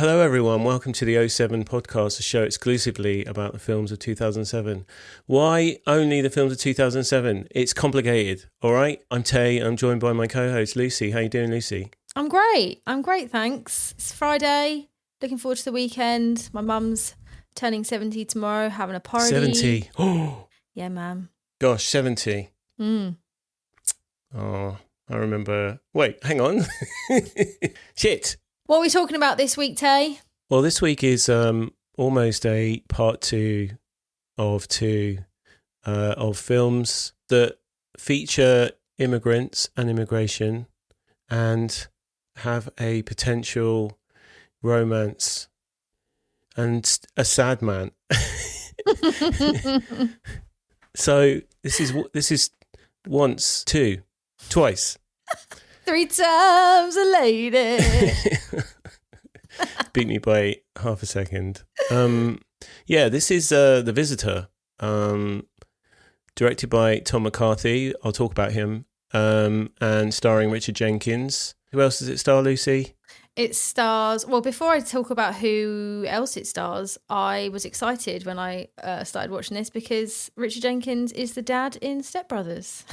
Hello everyone, welcome to the '07 podcast, a show exclusively about the films of 2007. Why only the films of 2007? It's complicated, all right? I'm Tae, I'm joined by my co-host Lucy. How you doing, Lucy? I'm great, thanks. It's Friday, looking forward to the weekend. My mum's turning 70 tomorrow, having a party. 70? Oh! Yeah, man. Gosh, 70. Oh, I remember... Wait, hang on. Shit! What are we talking about this week, Tae? Well, this week is almost a part two of films that feature immigrants and immigration and have a potential romance and a sad man. So this is once, twice. 3 times a lady. Beat me by half a second. This is The Visitor, directed by Tom McCarthy. I'll talk about him. And starring Richard Jenkins. Who else does it star, Lucy? It stars... Well, before I talk about who else it stars, I was excited when I started watching this because Richard Jenkins is the dad in Step Brothers.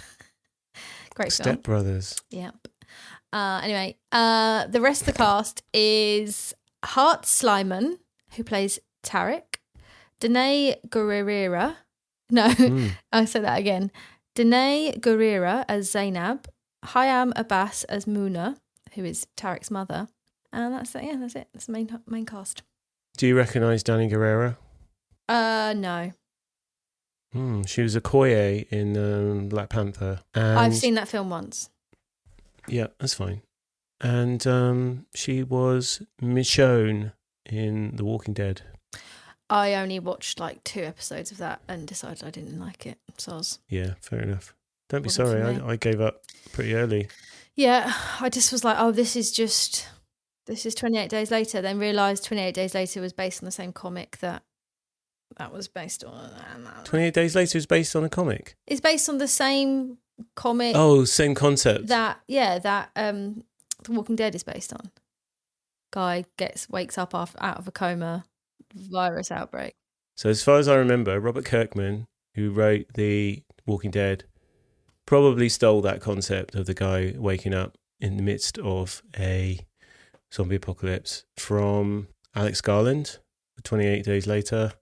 Great film. Step Brothers. Yep. Anyway, the rest of the cast is Sleiman, who plays Tarek, Danai Gurira. No, I'll say that again. Danai Gurira as Zainab, Hiam Abbass as Muna, who is Tarek's mother. And that's it. Yeah, that's it. That's the main cast. Do you recognise Danai Gurira? No. She was Okoye in Black Panther. And I've seen that film once. Yeah, that's fine. And she was Michonne in The Walking Dead. I only watched like 2 episodes of that and decided I didn't like it. Soz. Yeah, fair enough. Don't be Wasn't sorry, for me. I gave up pretty early. Yeah, I just was like, oh, this is 28 Days Later. Then realised 28 Days Later was based on the same comic that was based on. 28 Days Later is based on a comic? It's based on the same comic. Oh, same concept. That The Walking Dead is based on. Guy wakes up out of a coma, virus outbreak. So as far as I remember, Robert Kirkman, who wrote The Walking Dead, probably stole that concept of the guy waking up in the midst of a zombie apocalypse from Alex Garland, 28 Days Later,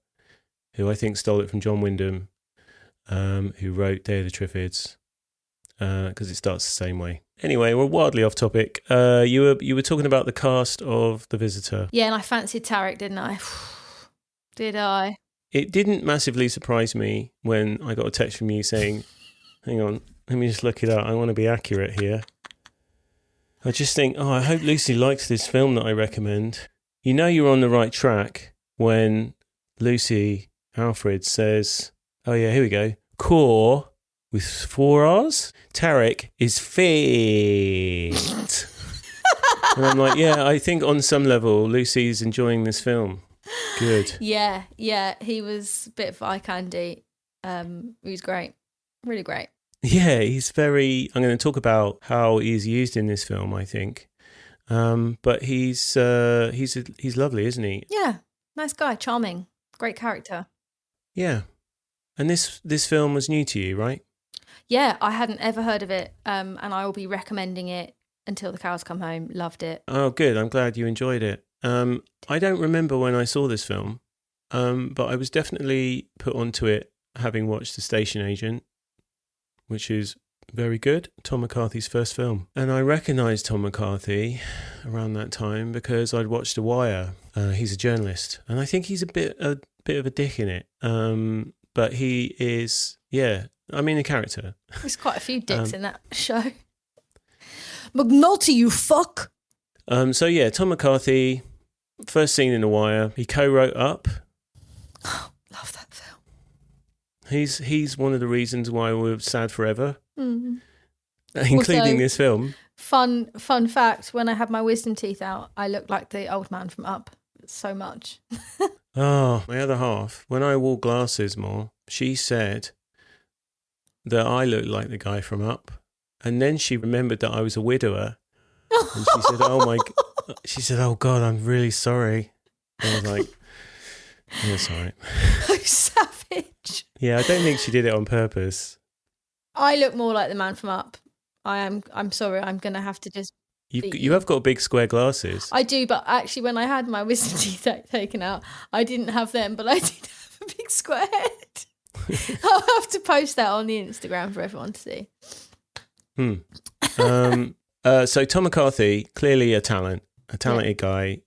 who I think stole it from John Wyndham, who wrote Day of the Triffids, because it starts the same way. Anyway, we're wildly off topic. You were talking about the cast of The Visitor. Yeah, and I fancied Tarek, didn't I? Did I? It didn't massively surprise me when I got a text from you saying, hang on, let me just look it up. I want to be accurate here. I just think, I hope Lucy likes this film that I recommend. You know you're on the right track when Lucy Alfred says, oh yeah, here we go, core with 4 R's. Tarek is fit. And I'm like, yeah, I think on some level Lucy's enjoying this film. Good. Yeah, he was a bit of eye candy. He was great, really great. Yeah, he's very... I'm going to talk about how he's used in this film, I think. But he's lovely, isn't he? Yeah, nice guy, charming, great character. Yeah. And this film was new to you, right? Yeah, I hadn't ever heard of it, and I will be recommending it until the cows come home. Loved it. Oh, good. I'm glad you enjoyed it. I don't remember when I saw this film, but I was definitely put onto it having watched The Station Agent, which is very good, Tom McCarthy's first film. And I recognised Tom McCarthy around that time because I'd watched The Wire. He's a journalist, and I think he's a bit of a dick in it. But he is, a character. There's quite a few dicks in that show. McNulty, you fuck! Tom McCarthy, first seen in The Wire. He co-wrote Up. Love that film. He's one of the reasons why we're sad forever, including also, this film. Fun fact: when I had my wisdom teeth out, I looked like the old man from Up so much. Oh, my other half. When I wore glasses more, she said that I looked like the guy from Up, and then she remembered that I was a widower, and she said, "Oh my." She said, "Oh God, I'm really sorry." I was like, "Yeah, it's all right." Oh, savage. Yeah, I don't think she did it on purpose. I look more like the man from Up. I'm sorry. I'm going to have to just. You have got big square glasses. I do, but actually, when I had my wisdom teeth taken out, I didn't have them, but I did have a big square head. I'll have to post that on the Instagram for everyone to see. So Tom McCarthy, clearly a talented guy.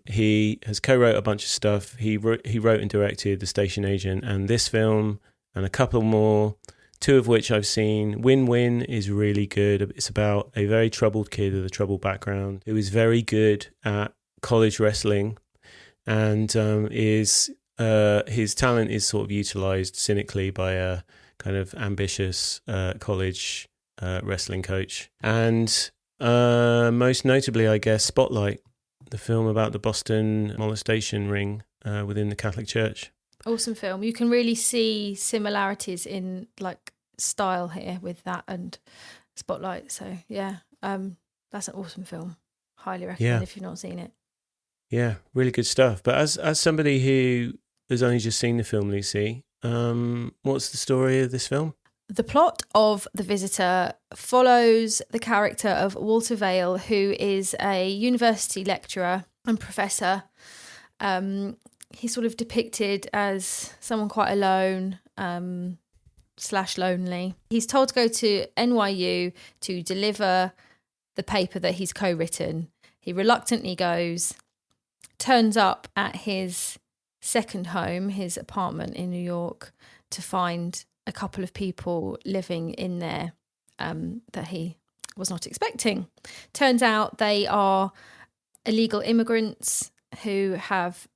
He has co-wrote a bunch of stuff. He wrote and directed The Station Agent and this film and a couple more, two of which I've seen. Win-Win is really good. It's about a very troubled kid with a troubled background who is very good at college wrestling, and his talent is sort of utilised cynically by a kind of ambitious college wrestling coach. And most notably, I guess, Spotlight, the film about the Boston molestation ring within the Catholic Church. Awesome film. You can really see similarities in like style here with that and Spotlight. So yeah, that's an awesome film. Highly recommend if you've not seen it. Yeah, really good stuff. But as somebody who has only just seen the film, Lucy, what's the story of this film? The plot of The Visitor follows the character of Walter Vale, who is a university lecturer and professor. He's sort of depicted as someone quite alone / lonely. He's told to go to NYU to deliver the paper that he's co-written. He reluctantly goes, turns up at his second home, his apartment in New York, to find a couple of people living in there that he was not expecting. Turns out they are illegal immigrants who have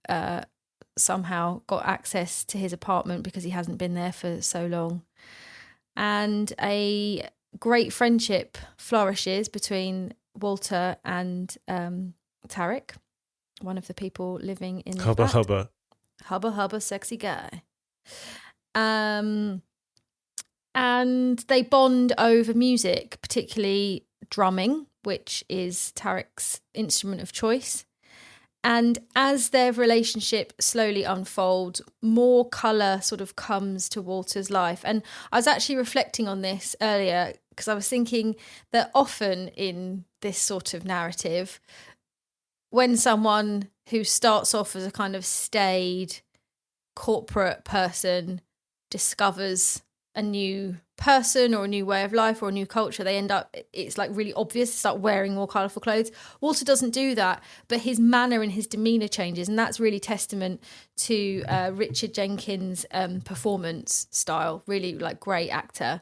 somehow got access to his apartment because he hasn't been there for so long. And a great friendship flourishes between Walter and Tarek, one of the people living in the Hubba flat. hubba. Hubba hubba, sexy guy. And they bond over music, particularly drumming, which is Tarek's instrument of choice. And as their relationship slowly unfolds, more colour sort of comes to Walter's life. And I was actually reflecting on this earlier because I was thinking that often in this sort of narrative, when someone who starts off as a kind of staid corporate person discovers a new person or a new way of life or a new culture, they end up, it's like really obvious to start wearing more colourful clothes. Walter doesn't do that, but his manner and his demeanour changes, and that's really testament to Richard Jenkins' performance style. Really like great actor.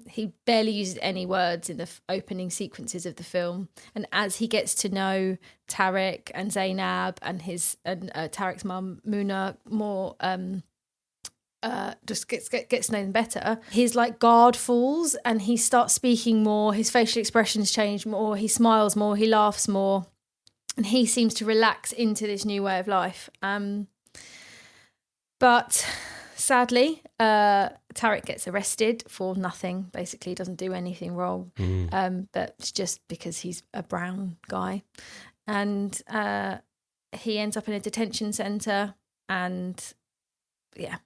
He barely uses any words in the opening sequences of the film, and as he gets to know Tarek and Zainab and Tarek's mum Muna more, just gets to know them better, his like guard falls and he starts speaking more, his facial expressions change more, he smiles more, he laughs more, and he seems to relax into this new way of life. But sadly, Tarek gets arrested for nothing, basically doesn't do anything wrong, but it's just because he's a brown guy. And he ends up in a detention centre, and yeah.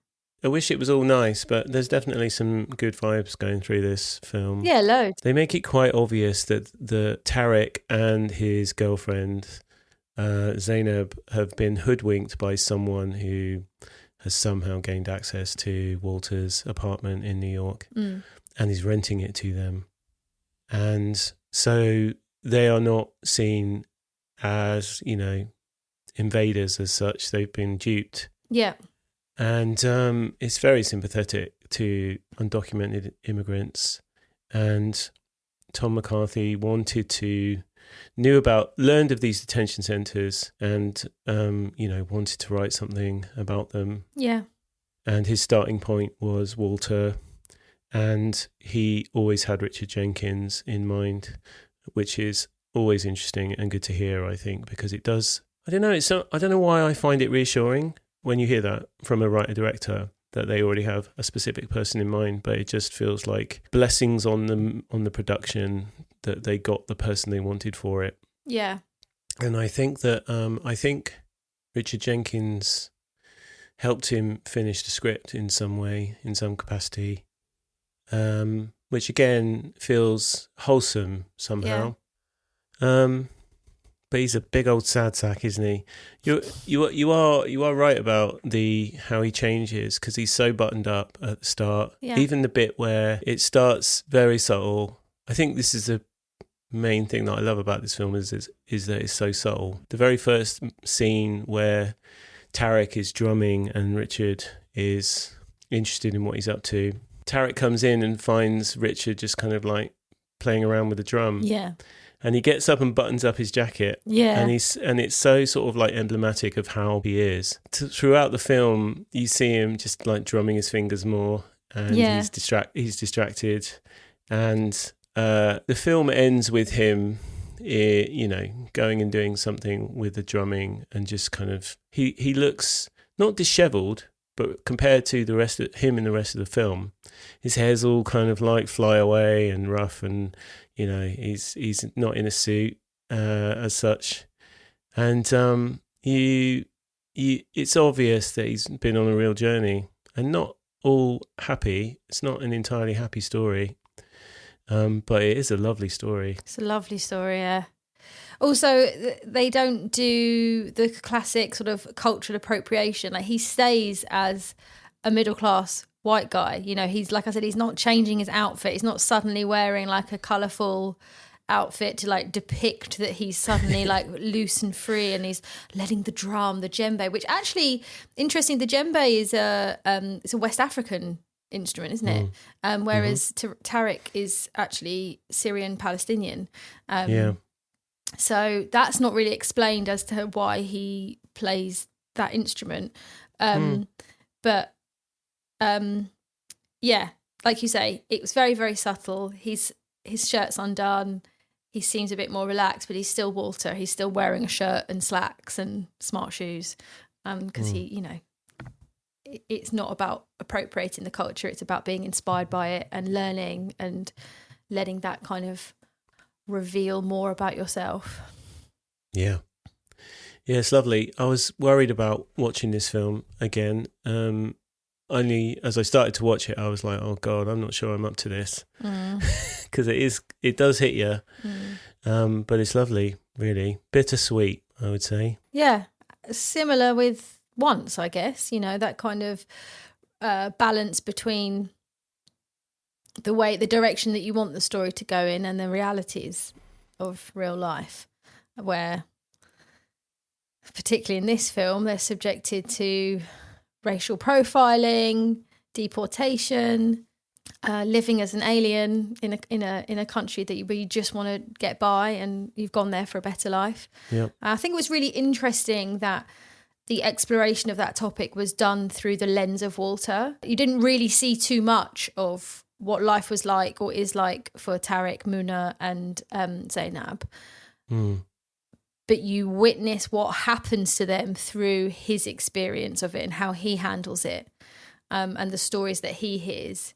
I wish it was all nice, but there's definitely some good vibes going through this film. Yeah, loads. They make it quite obvious that the Tarek and his girlfriend, Zainab, have been hoodwinked by someone who has somehow gained access to Walter's apartment in New York and is renting it to them. And so they are not seen as, invaders as such. They've been duped. Yeah. And it's very sympathetic to undocumented immigrants. And Tom McCarthy learned of these detention centres and, wanted to write something about them. Yeah. And his starting point was Walter. And he always had Richard Jenkins in mind, which is always interesting and good to hear, I think, because it does. I don't know why I find it reassuring when you hear that from a writer-director, that they already have a specific person in mind, but it just feels like blessings on them, on the production, that they got the person they wanted for it. Yeah. And I think that Richard Jenkins helped him finish the script in some way, in some capacity, which again feels wholesome somehow. Yeah. But he's a big old sad sack, isn't he? You are right about how he changes, because he's so buttoned up at the start. Yeah. Even the bit where it starts very subtle. I think this is the main thing that I love about this film is that it's so subtle. The very first scene where Tarek is drumming and Richard is interested in what he's up to. Tarek comes in and finds Richard just kind of like playing around with the drum. Yeah. And he gets up and buttons up his jacket. Yeah. And it's so sort of like emblematic of how he is. Throughout the film, you see him just like drumming his fingers more, and he's distracted. And the film ends with him, going and doing something with the drumming, and just kind of he looks not disheveled, but compared to the rest of him in the rest of the film, his hair's all kind of like fly away and rough, and he's not in a suit as such, and it's obvious that he's been on a real journey and not all happy. It's not an entirely happy story, but it is a lovely story. It's a lovely story, yeah. Also, they don't do the classic sort of cultural appropriation. Like, he stays as a middle-class white guy. He's, like I said, he's not changing his outfit. He's not suddenly wearing like a colourful outfit to like depict that he's suddenly like loose and free, and he's letting the djembe, which actually, interesting, the djembe is it's a West African instrument, isn't it? Whereas Tarek is actually Syrian Palestinian. So that's not really explained as to why he plays that instrument. But yeah, like you say, it was very, very subtle. His shirt's undone. He seems a bit more relaxed, but he's still Walter. He's still wearing a shirt and slacks and smart shoes, because it's not about appropriating the culture. It's about being inspired by it and learning and letting that kind of reveal more about yourself. Yeah, it's lovely. I was worried about watching this film again. Only as I started to watch it, I was like, oh God, I'm not sure I'm up to this, because it does hit you. But it's lovely, really bittersweet, I would say. Yeah, similar with Once, I guess. That kind of balance between the direction that you want the story to go in and the realities of real life, where particularly in this film they're subjected to racial profiling, deportation, living as an alien in a country where you just want to get by, and you've gone there for a better life. Yep. I think it was really interesting that the exploration of that topic was done through the lens of Walter. You didn't really see too much of what life was like or is like for Tarek, Muna and Zainab. But you witness what happens to them through his experience of it and how he handles it, and the stories that he hears,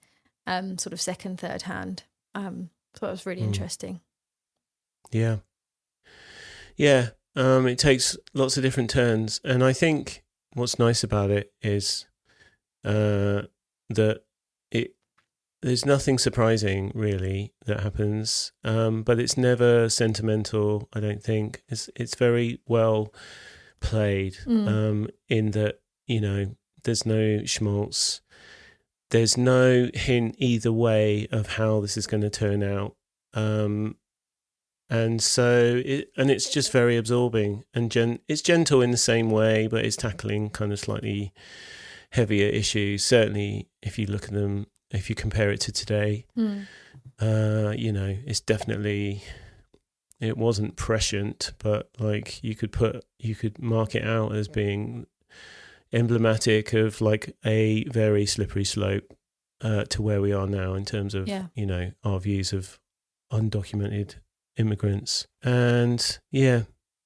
sort of second, third hand. So it was really interesting. Yeah. It takes lots of different turns, and I think what's nice about it is that there's nothing surprising really that happens, but it's never sentimental. I don't think it's very well played, in that there's no schmaltz, there's no hint either way of how this is going to turn out, and so it's just very absorbing, and it's gentle in the same way, but it's tackling kind of slightly heavier issues. Certainly, if you look at them. If you compare it to today, it's definitely, it wasn't prescient, but like you could mark it out as being emblematic of like a very slippery slope to where we are now in terms of, our views of undocumented immigrants. And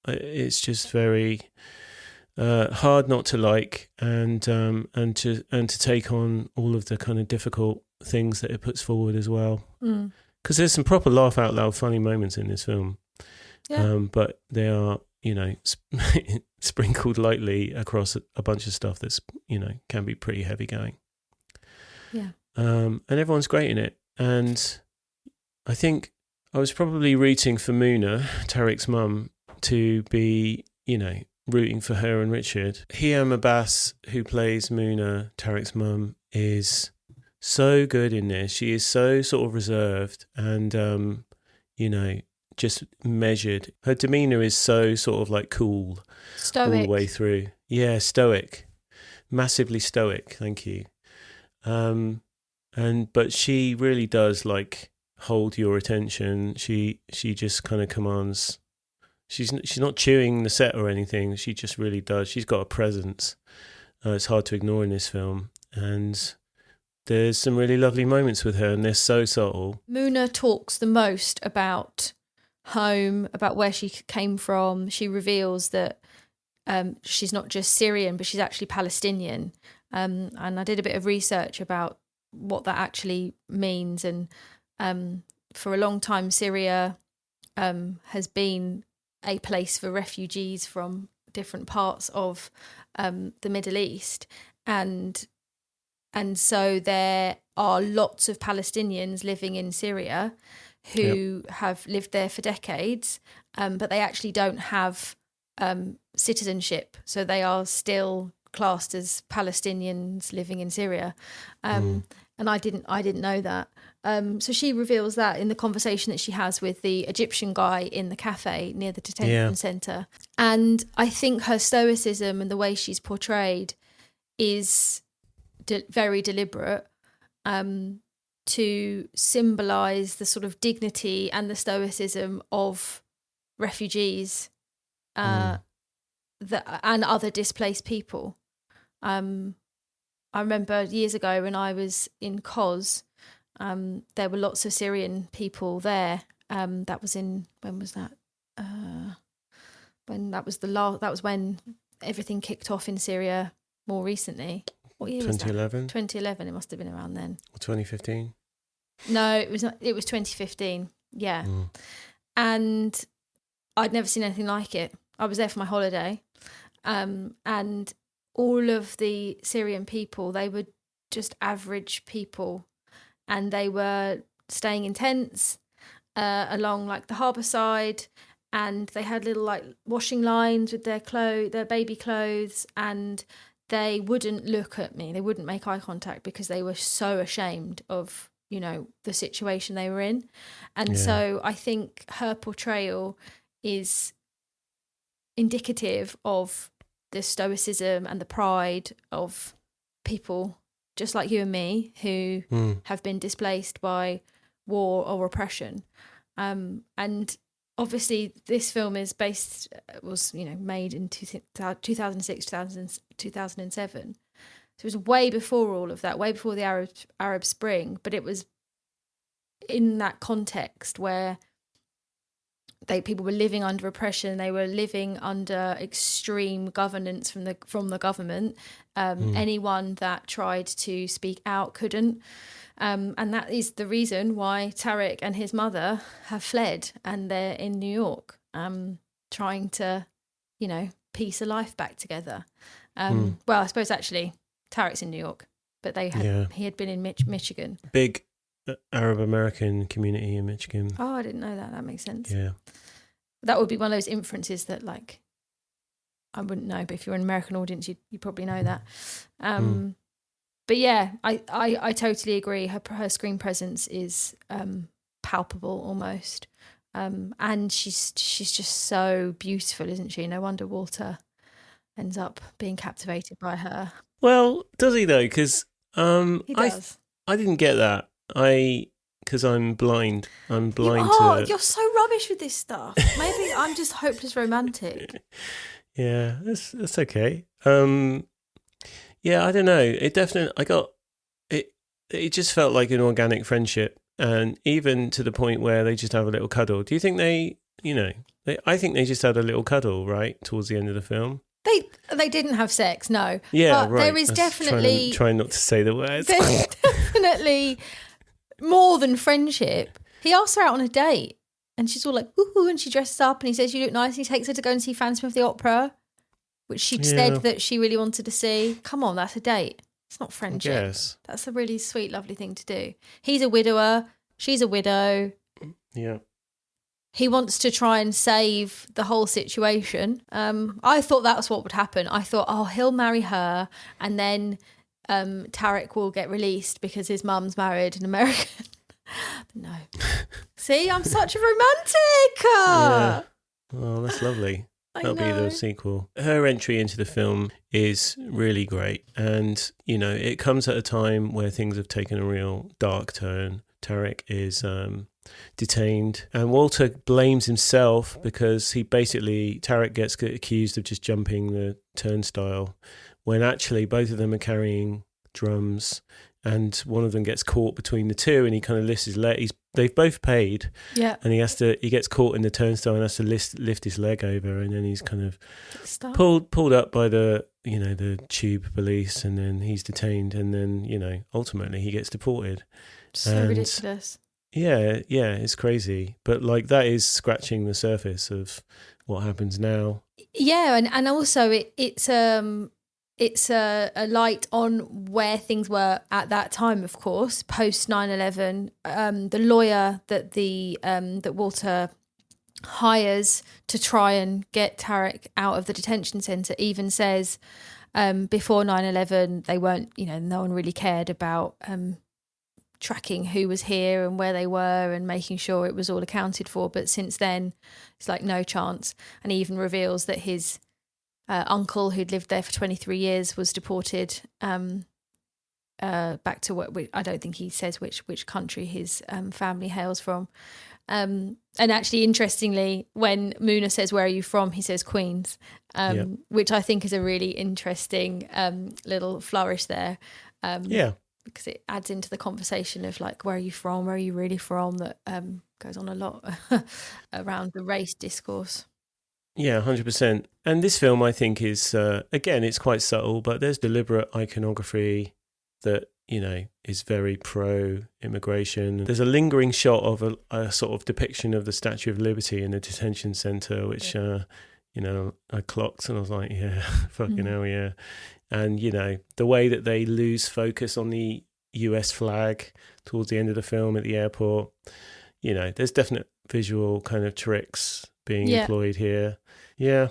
it's just very hard not to like, and to take on all of the kind of difficult things that it puts forward as well. Because there's some proper laugh out loud funny moments in this film, but they are sprinkled lightly across a bunch of stuff that's, can be pretty heavy going. Yeah. And everyone's great in it. And I think I was probably rooting for Muna, Tariq's mum, to be, rooting for her and Richard. Hiam Abbass, who plays Muna, Tariq's mum, is so good in this. She is so sort of reserved and, just measured. Her demeanour is so sort of like cool. Stoic. All the way through. Yeah, stoic. Massively stoic, thank you. But she really does like hold your attention. She just kind of commands. She's not chewing the set or anything. She just really does. She's got a presence. It's hard to ignore in this film. And there's some really lovely moments with her, and they're so subtle. Muna talks the most about home, about where she came from. She reveals that she's not just Syrian, but she's actually Palestinian. And I did a bit of research about what that actually means. And for a long time, Syria has been a place for refugees from different parts of the Middle East. And so there are lots of Palestinians living in Syria who have lived there for decades, but they actually don't have citizenship. So they are still classed as Palestinians living in Syria. And I didn't know that. So she reveals that in the conversation that she has with the Egyptian guy in the cafe near the detention centre. And I think her stoicism and the way she's portrayed is very deliberate to symbolise the sort of dignity and the stoicism of refugees and other displaced people. I remember years ago when I was in Kos, there were lots of Syrian people there. That was when was that? When that was when everything kicked off in Syria more recently. What year was that? 2011. 2011. It must have been around then. Or 2015. No, it was not. It was 2015. Yeah, and I'd never seen anything like it. I was there for my holiday, and all of the Syrian people, they were just average people, and they were staying in tents along like the harbour side, and they had little like washing lines with their baby clothes, and they wouldn't look at me. They wouldn't make eye contact because they were so ashamed of, the situation they were in. And so I think her portrayal is indicative of the stoicism and the pride of people just like you and me who have been displaced by war or oppression. And obviously this film was made in 2006, 2007. So it was way before all of that, way before the Arab Spring, but it was in that context where people were living under oppression, they were living under extreme governance from the government. Anyone that tried to speak out couldn't. And that is the reason why Tariq and his mother have fled, and they're in New York, trying to, piece a life back together. Well, I suppose actually Tariq's in New York, but he had been in Michigan. Big Arab American community in Michigan. Oh, I didn't know that. That makes sense. Yeah. That would be one of those inferences that, like, I wouldn't know, but if you're an American audience, you probably know that. But yeah, I totally agree. Her screen presence is palpable almost, and she's just so beautiful, isn't she? No wonder Walter ends up being captivated by her. Well, does he though? Because he does. I didn't get that. Because I'm blind. I'm blind to... You're so rubbish with this stuff. Maybe I'm just hopeless romantic. Yeah, that's okay. Yeah, I don't know. It definitely... It just felt like an organic friendship, and even to the point where they just have a little cuddle. Do you think I think they just had a little cuddle, right, towards the end of the film? They didn't have sex, no. Yeah, but right. There is definitely... Trying not to say the words. There's definitely more than friendship. He asked her out on a date. And she's all like, woohoo, and she dresses up and he says, you look nice. And he takes her to go and see Phantom of the Opera, which she'd said that she really wanted to see. Come on, that's a date. It's not friendship. Yes. That's a really sweet, lovely thing to do. He's a widower. She's a widow. Yeah. He wants to try and save the whole situation. I thought that's what would happen. I thought, oh, he'll marry her and then Tarek will get released because his mum's married an American. No. See, I'm such a romantic. Yeah. Oh, that's lovely. That'll be the sequel. Her entry into the film is really great. And, you know, it comes at a time where things have taken a real dark turn. Tarek is detained and Walter blames himself because Tarek gets accused of just jumping the turnstile when actually both of them are carrying drums. And one of them gets caught between the two, and he kind of lifts his leg. They've both paid, and he gets caught in the turnstile and has to lift his leg over, and then he's kind of pulled up by the tube police, and then he's detained, and then ultimately he gets deported. So ridiculous. Yeah, it's crazy, but like that is scratching the surface of what happens now. Yeah, and also it's a light on where things were at that time, of course, post 9/11. The lawyer that Walter hires to try and get Tarek out of the detention centre even says before 9/11 they weren't, no one really cared about tracking who was here and where they were and making sure it was all accounted for. But since then, it's like no chance. And he even reveals that his uncle, who'd lived there for 23 years, was deported back to what I don't think he says which country his family hails from. And actually, interestingly, when Muna says, "Where are you from?" he says Queens, which I think is a really interesting little flourish there. Because it adds into the conversation of like, where are you from? Where are you really from? That goes on a lot around the race discourse. Yeah, 100%. And this film, I think, is, again, it's quite subtle, but there's deliberate iconography that, is very pro-immigration. There's a lingering shot of a sort of depiction of the Statue of Liberty in the detention centre, which, I clocked and I was like, yeah, fucking hell, yeah. And, the way that they lose focus on the US flag towards the end of the film at the airport, there's definite visual kind of tricks being employed here. Yeah.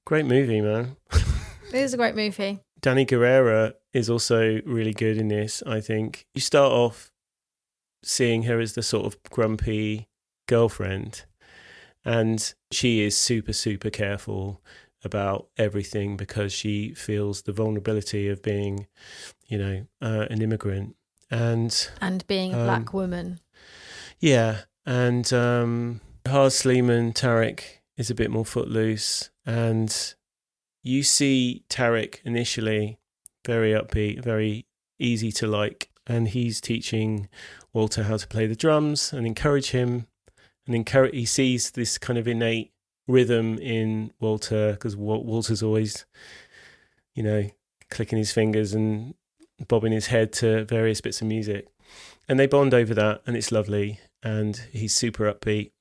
Great movie, man. It is a great movie. Danai Gurira is also really good in this, I think. You start off seeing her as the sort of grumpy girlfriend, and she is super, super careful about everything because she feels the vulnerability of being, an immigrant. And being a black woman. Yeah. And Haaz, Sleiman, Tarek is a bit more footloose, and you see Tarek initially very upbeat, very easy to like, and he's teaching Walter how to play the drums and encourage him, and he sees this kind of innate rhythm in Walter because Walter's always, clicking his fingers and bobbing his head to various bits of music, and they bond over that, and it's lovely, and he's super upbeat.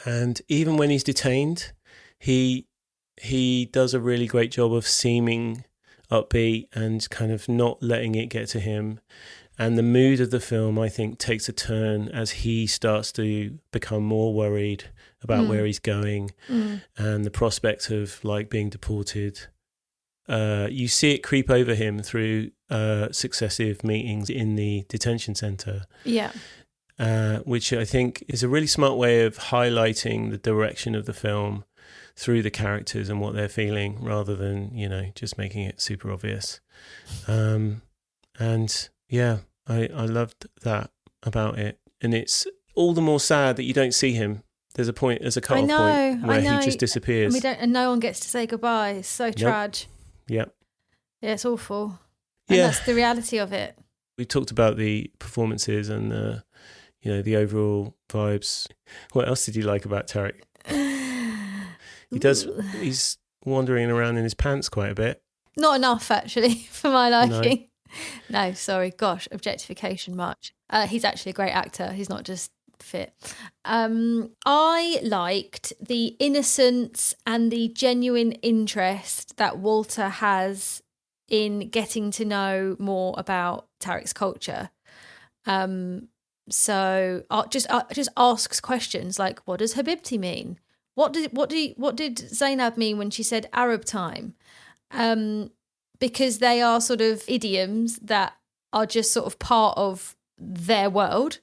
And even when he's detained, he does a really great job of seeming upbeat and kind of not letting it get to him. And the mood of the film, I think, takes a turn as he starts to become more worried about where he's going and the prospect of like being deported. You see it creep over him through successive meetings in the detention centre. Yeah. Which I think is a really smart way of highlighting the direction of the film through the characters and what they're feeling rather than, just making it super obvious. And yeah, I loved that about it. And it's all the more sad that you don't see him. There's a cut-off point where he just disappears. And no one gets to say goodbye. It's so tragic. Yep. Yeah, it's awful. And that's the reality of it. We talked about the performances and the overall vibes. What else did you like about Tarek? He's wandering around in his pants quite a bit. Not enough, actually, for my liking. No, sorry. Gosh, objectification much. He's actually a great actor. He's not just fit. I liked the innocence and the genuine interest that Walter has in getting to know more about Tariq's culture. So just asks questions like, what does Habibti mean? What did Zainab mean when she said Arab time? Because they are sort of idioms that are just sort of part of their world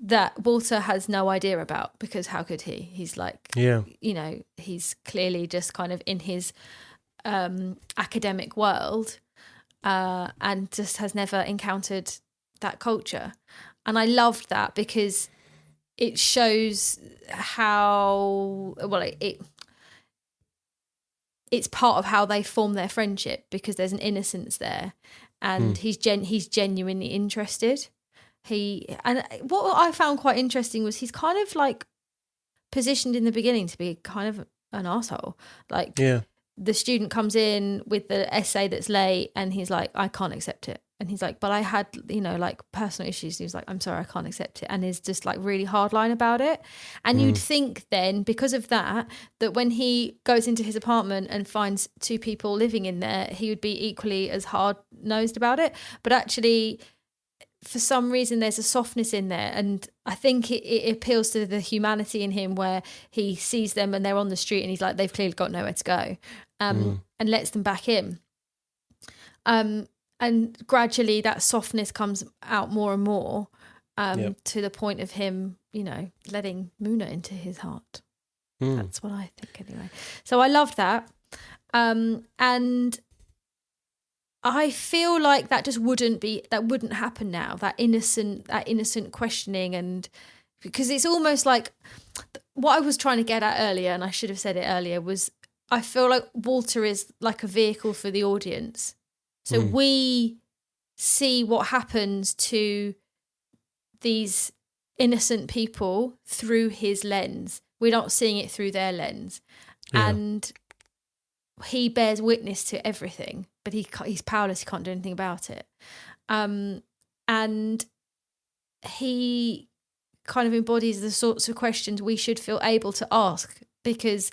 that Walter has no idea about, because how could he? He's like, he's clearly just kind of in his academic world and just has never encountered that culture. And I loved that because it shows how, well, it's part of how they form their friendship, because there's an innocence there, and he's genuinely interested. And what I found quite interesting was he's kind of like positioned in the beginning to be kind of an asshole. Like the student comes in with the essay that's late and he's like, I can't accept it. And he's like, but I had, like personal issues. He was like, I'm sorry, I can't accept it. And is just like really hardline about it. And you'd think then, because of that when he goes into his apartment and finds two people living in there, he would be equally as hard-nosed about it. But actually, for some reason, there's a softness in there. And I think it appeals to the humanity in him, where he sees them and they're on the street and he's like, they've clearly got nowhere to go, and lets them back in. And gradually that softness comes out more and more to the point of him, letting Muna into his heart. That's what I think anyway. So I loved that. And I feel like that just wouldn't happen now, that innocent questioning. And because it's almost like what I was trying to get at earlier, and I should have said it earlier, was I feel like Walter is like a vehicle for the audience. So we see what happens to these innocent people through his lens. We're not seeing it through their lens. Yeah. And he bears witness to everything, but he's powerless. He can't do anything about it. And he kind of embodies the sorts of questions we should feel able to ask, because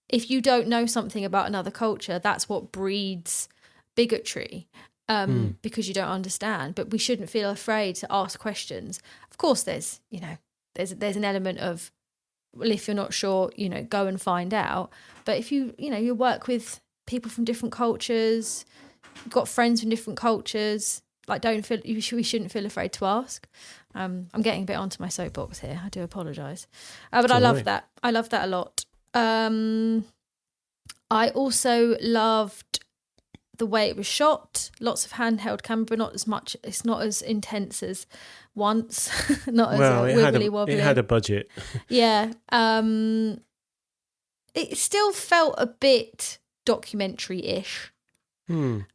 if you don't know something about another culture, that's what breeds bigotry, because you don't understand. But we shouldn't feel afraid to ask questions. Of course, there's an element of, well, if you're not sure, go and find out. But if you work with people from different cultures, you've got friends from different cultures, like we shouldn't feel afraid to ask. I'm getting a bit onto my soapbox here. I do apologise, but I love that. I love that a lot. I also loved the way it was shot. Lots of handheld camera, but not as much. It's not as intense as Once. Not as wibbly wobbly. It had a budget. Yeah. It still felt a bit documentary-ish. I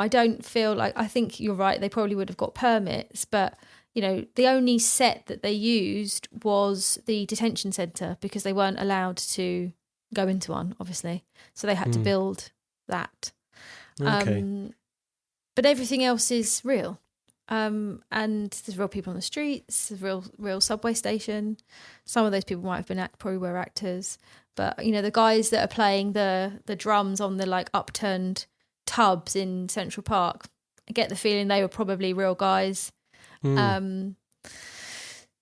don't feel like, I think you're right, they probably would have got permits, but the only set that they used was the detention centre, because they weren't allowed to go into one, obviously. So they had to build that. Okay. But everything else is real. And there's real people on the streets, there's real subway station. Some of those people might have been probably were actors. But, the guys that are playing the drums on the like upturned tubs in Central Park, I get the feeling they were probably real guys.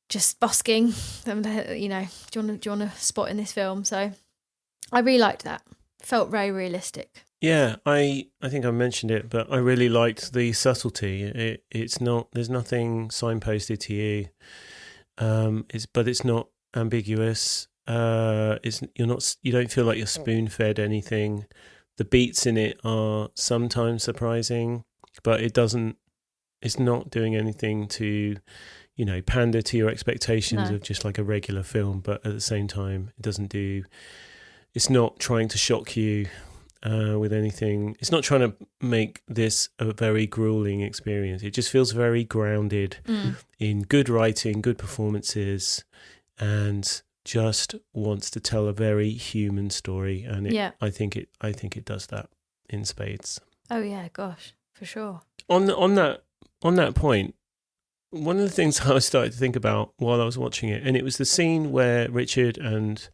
Just busking. Do you want to spot in this film? So I really liked that. Felt very realistic. Yeah, I think I mentioned it, but I really liked the subtlety. There's nothing signposted to you. But it's not ambiguous. You don't feel like you're spoon-fed anything. The beats in it are sometimes surprising, but it's not doing anything to, pander to your expectations of just like a regular film, but at the same time, it's not trying to shock you with anything. It's not trying to make this a very grueling experience. It just feels very grounded in good writing, good performances, and just wants to tell a very human story. And I think it does that in spades. Oh yeah, gosh, for sure. On that point, one of the things I started to think about while I was watching it, and it was the scene where Richard and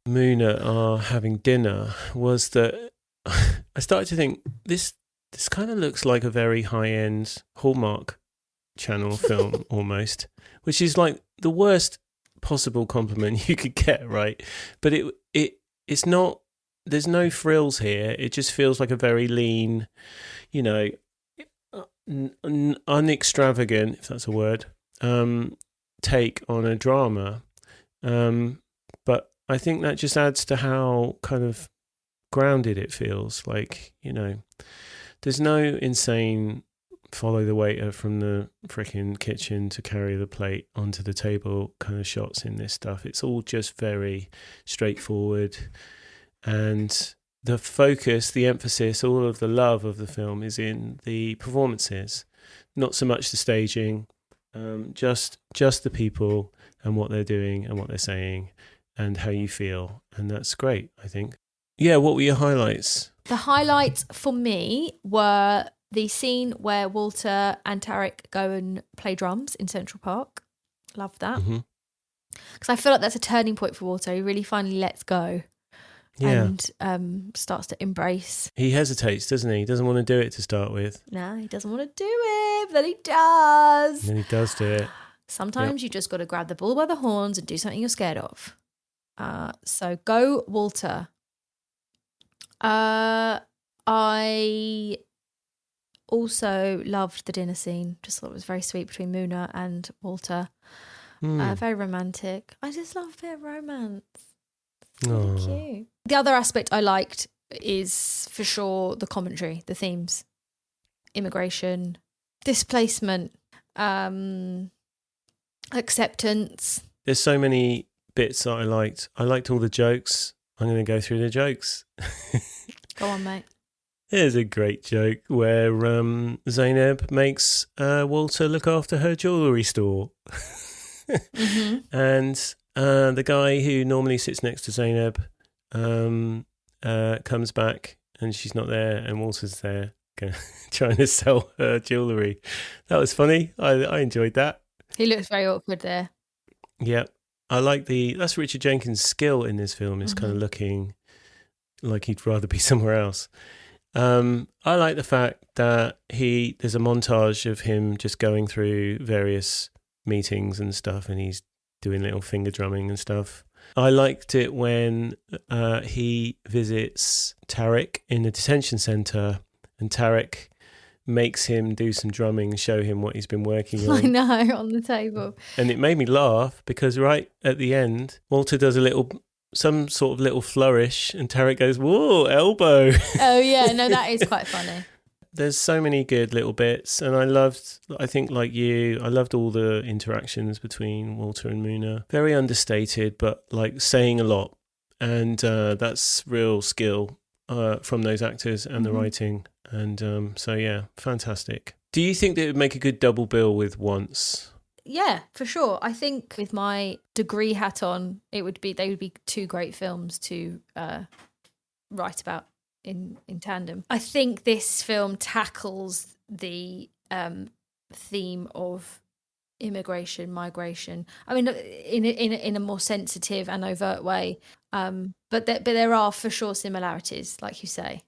Muna are having dinner, was that I started to think this kind of looks like a very high-end Hallmark Channel film almost, which is like the worst possible compliment you could get, right? But it's not. There's no frills here. It just feels like a very lean, unextravagant, if that's a word, take on a drama. But I think that just adds to how kind of grounded it feels. Like, there's no insane follow the waiter from the freaking kitchen to carry the plate onto the table kind of shots in this stuff. It's all just very straightforward. And the focus, the emphasis, all of the love of the film is in the performances, not so much the staging, just the people and what they're doing and what they're saying and how you feel. And that's great, I think. Yeah, what were your highlights? The highlights for me were the scene where Walter and Tarek go and play drums in Central Park. Love that. Because I feel like that's a turning point for Walter. He really finally lets go. Yeah. And starts to embrace. He hesitates, doesn't he? He doesn't want to do it to start with. No, he doesn't want to do it, but then he does. And then he does do it. Sometimes you just got to grab the bull by the horns and do something you're scared of. So go, Walter. I also loved the dinner scene. Just thought it was very sweet between Muna and Walter. Very romantic. I just love a bit of romance. So cute. The other aspect I liked is for sure the commentary, the themes, immigration, displacement, acceptance. There's so many bits that I liked. I liked all the jokes. I'm going to go through the jokes. Go on, mate. There's a great joke where Zainab makes Walter look after her jewellery store. And the guy who normally sits next to Zainab comes back and she's not there and Walter's there trying to sell her jewellery. That was funny. I enjoyed that. He looks very awkward there. Yeah. I like that's Richard Jenkins' skill in this film, is kind of looking like he'd rather be somewhere else. I like the fact that there's a montage of him just going through various meetings and stuff, and he's doing little finger drumming and stuff. I liked it when he visits Tarek in the detention centre, and Tarek makes him do some drumming and show him what he's been working on. I know, on the table. And it made me laugh because right at the end, Walter does some sort of little flourish and Tarek goes, whoa, elbow. Oh yeah, no, that is quite funny. There's so many good little bits, and I think like you, I loved all the interactions between Walter and Muna. Very understated, but like saying a lot. And that's real skill from those actors and the writing. And so, yeah, fantastic. Do you think that it would make a good double bill with Once? Yeah, for sure. I think with my degree hat on, they would be two great films to write about in tandem. I think this film tackles the theme of immigration, migration. I mean, in a more sensitive and overt way. But there are for sure similarities, like you say.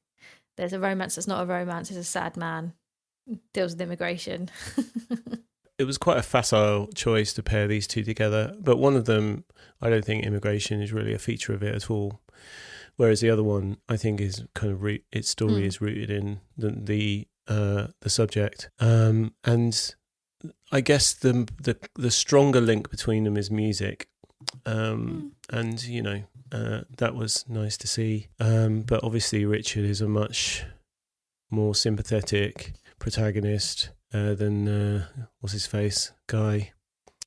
There's a romance that's not a romance. There's a sad man deals with immigration. It was quite a facile choice to pair these two together, but one of them, I don't think immigration is really a feature of it at all. Whereas the other one, I think, is kind of its story is rooted in the subject, and I guess the stronger link between them is music, and that was nice to see. But obviously, Richard is a much more sympathetic protagonist than what's his face guy.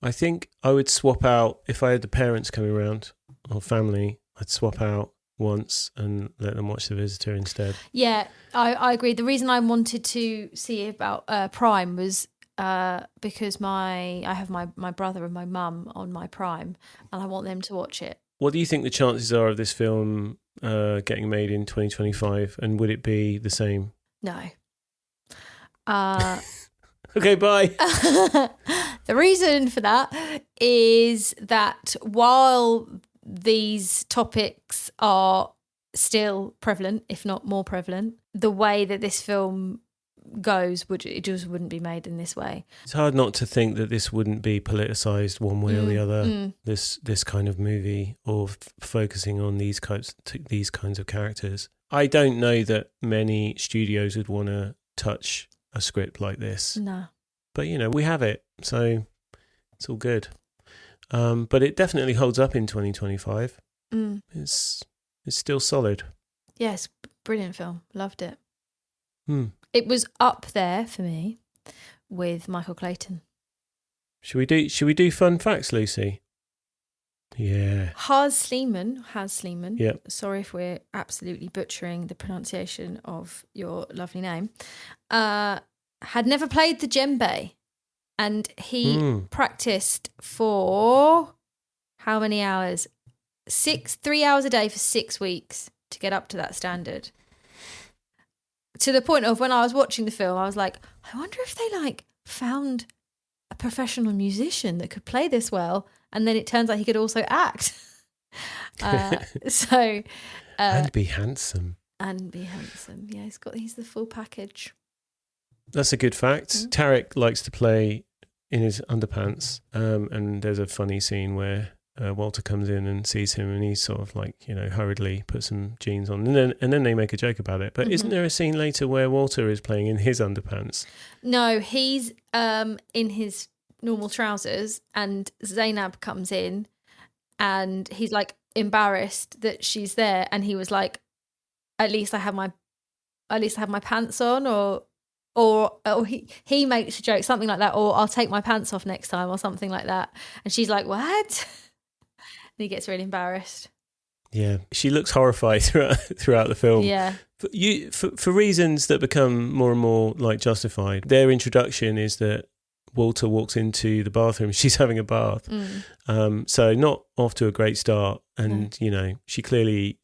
I think I would swap out if I had the parents coming around or family. I'd swap out Once and let them watch The Visitor instead. Yeah, I agree. The reason I wanted to see about Prime was because I have my brother and my mum on my Prime, and I want them to watch it. What do you think the chances are of this film getting made in 2025, and would it be the same? No. Okay, bye. The reason for that is that while these topics are still prevalent, if not more prevalent, the way that this film goes, it just wouldn't be made in this way. It's hard not to think that this wouldn't be politicised one way or the other. This kind of movie, or focusing on these kinds of characters. I don't know that many studios would want to touch a script like this. No. But, we have it, so it's all good. But it definitely holds up in 2025. It's still solid. Yes, brilliant film. Loved it. It was up there for me with Michael Clayton. Should we do fun facts, Lucy? Yeah. Haaz Sleiman. Yep. Sorry if we're absolutely butchering the pronunciation of your lovely name. Had never played the djembe, and he practiced for how many hours? 3 hours a day for 6 weeks to get up to that standard. To the point of when I was watching the film, I was like, I wonder if they found a professional musician that could play this well, and then it turns out he could also act. And be handsome. Yeah, he's the full package. That's a good fact. Tarek likes to play in his underpants, and there's a funny scene where Walter comes in and sees him, and he's sort of hurriedly puts some jeans on, and then they make a joke about it. But isn't there a scene later where Walter is playing in his underpants? No, he's in his normal trousers, and Zainab comes in, and he's embarrassed that she's there, and he was like, at least I have my pants on, or he makes a joke, something like that, or I'll take my pants off next time, or something like that. And she's like, what? And he gets really embarrassed. Yeah, she looks horrified throughout the film. Yeah. For reasons that become more and more justified. Their introduction is that Walter walks into the bathroom. She's having a bath. So not off to a great start. And, she clearly,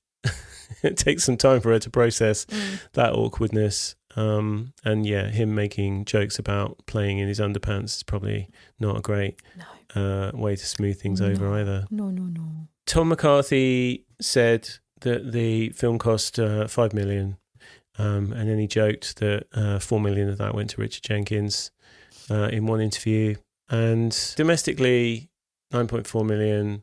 it takes some time for her to process that awkwardness. And yeah, him making jokes about playing in his underpants is probably not a great way to smooth things over either. No. Tom McCarthy said that the film cost $5 million, and then he joked that $4 million of that went to Richard Jenkins in one interview. And domestically, 9.4 million,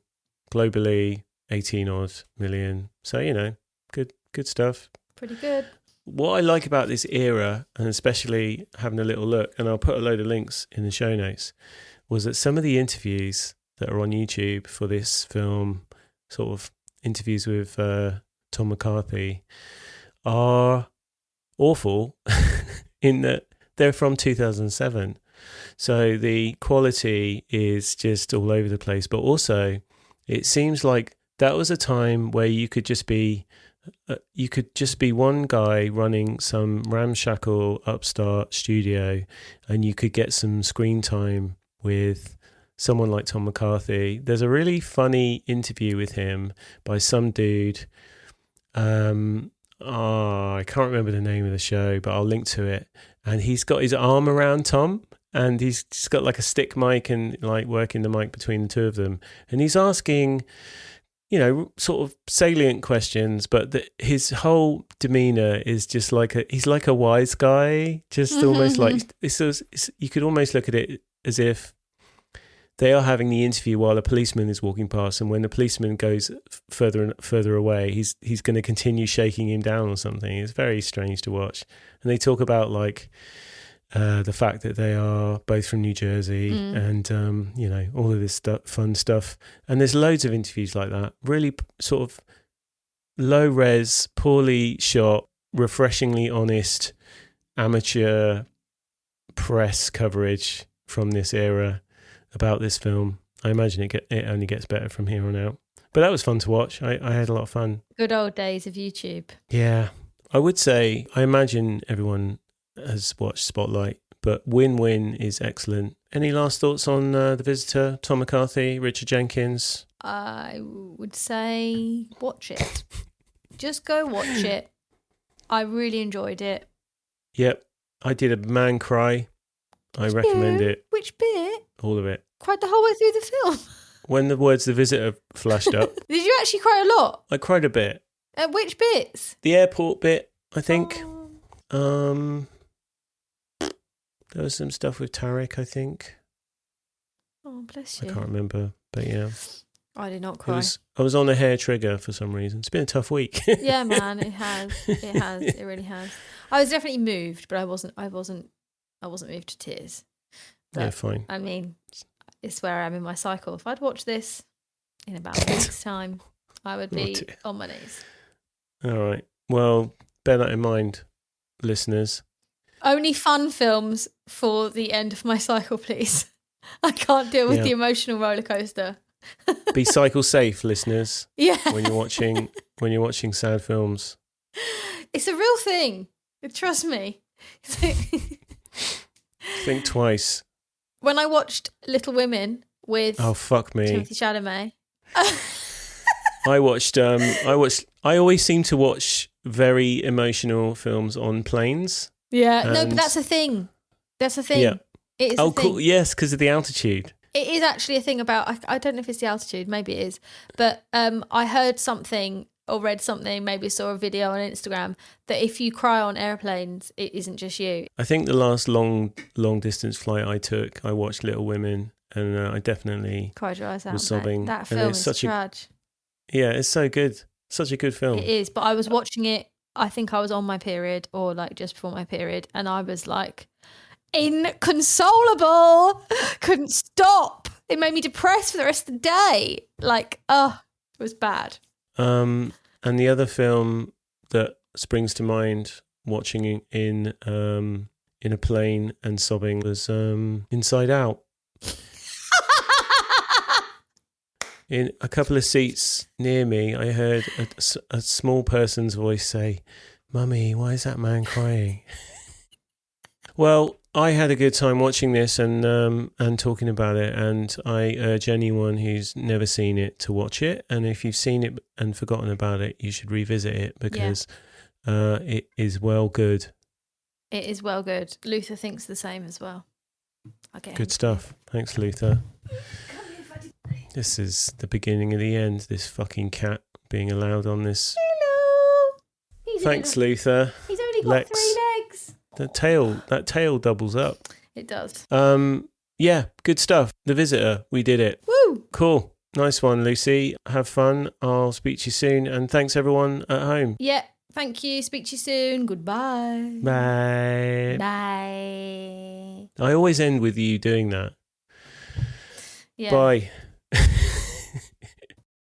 globally 18 odd million. So, good stuff. Pretty good. What I like about this era, and especially having a little look, and I'll put a load of links in the show notes, was that some of the interviews that are on YouTube for this film, sort of interviews with Tom McCarthy, are awful in that they're from 2007. So the quality is just all over the place. But also, it seems like that was a time where you could just be one guy running some ramshackle upstart studio, and you could get some screen time with someone like Tom McCarthy. There's a really funny interview with him by some dude. I can't remember the name of the show, but I'll link to it. And he's got his arm around Tom, and he's just got a stick mic and working the mic between the two of them. And he's asking, sort of salient questions, but his whole demeanor is just he's like a wise guy, just almost you could almost look at it as if they are having the interview while a policeman is walking past, and when the policeman goes further and further away, he's going to continue shaking him down or something. It's very strange to watch. And they talk about the fact that they are both from New Jersey and, all of this fun stuff. And there's loads of interviews like that, really sort of low res, poorly shot, refreshingly honest, amateur press coverage from this era about this film. I imagine it only gets better from here on out. But that was fun to watch. I had a lot of fun. Good old days of YouTube. Yeah. I would say, I imagine everyone has watched Spotlight, but Win-Win is excellent. Any last thoughts on The Visitor, Tom McCarthy, Richard Jenkins? I would say watch it. Just go watch it. I really enjoyed it. Yep. I did a man cry. I recommend it. Which bit? All of it. Cried the whole way through the film. When the words "The Visitor" flashed up. Did you actually cry a lot? I cried a bit. At which bits? The airport bit, I think. Oh. There was some stuff with Tarek, I think. Oh, bless you. I can't remember, but yeah. I did not cry. I was on a hair trigger for some reason. It's been a tough week. Yeah, man, it has. It has. It really has. I was definitely moved, but I wasn't moved to tears. But, yeah, fine. I mean, it's where I am in my cycle. If I'd watched this in about a week's time, I would be on my knees. All right. Well, bear that in mind, listeners. Only fun films for the end of my cycle, please. I can't deal with the emotional roller coaster. Be cycle safe, listeners. Yeah. When you're watching sad films. It's a real thing. Trust me. Think twice. When I watched Little Women with fuck me. Timothée Chalamet. I always seem to watch very emotional films on planes. Yeah, no, but that's a thing. That's a thing. Yeah. It is a thing. Cool. Yes, because of the altitude. It is actually a thing about, I don't know if it's the altitude, maybe it is, but I heard something or read something, maybe saw a video on Instagram, that if you cry on airplanes, it isn't just you. I think the last long distance flight I took, I watched Little Women, and I definitely cried your eyes out. was sobbing. That film is tragic. Yeah, it's so good. Such a good film. It is, but I was watching it, I think I was on my period or like just before my period, and I was like inconsolable. Couldn't stop. It made me depressed for the rest of the day. Like, it was bad. And the other film that springs to mind watching in a plane and sobbing was Inside Out. In a couple of seats near me, I heard a small person's voice say, "Mummy, why is that man crying?" Well, I had a good time watching this and talking about it, and I urge anyone who's never seen it to watch it. And if you've seen it and forgotten about it, you should revisit it because it is well good. It is well good. Luther thinks the same as well. Okay. Good stuff. Thanks, Luther. This is the beginning of the end. This fucking cat being allowed on this. Hello. Thanks, Luther. He's only got 3 legs. That tail doubles up. It does. Yeah, good stuff. The Visitor, we did it. Woo! Cool. Nice one, Lucy. Have fun. I'll speak to you soon. And thanks everyone at home. Yeah, thank you. Speak to you soon. Goodbye. Bye. Bye. I always end with you doing that. Yeah. Bye.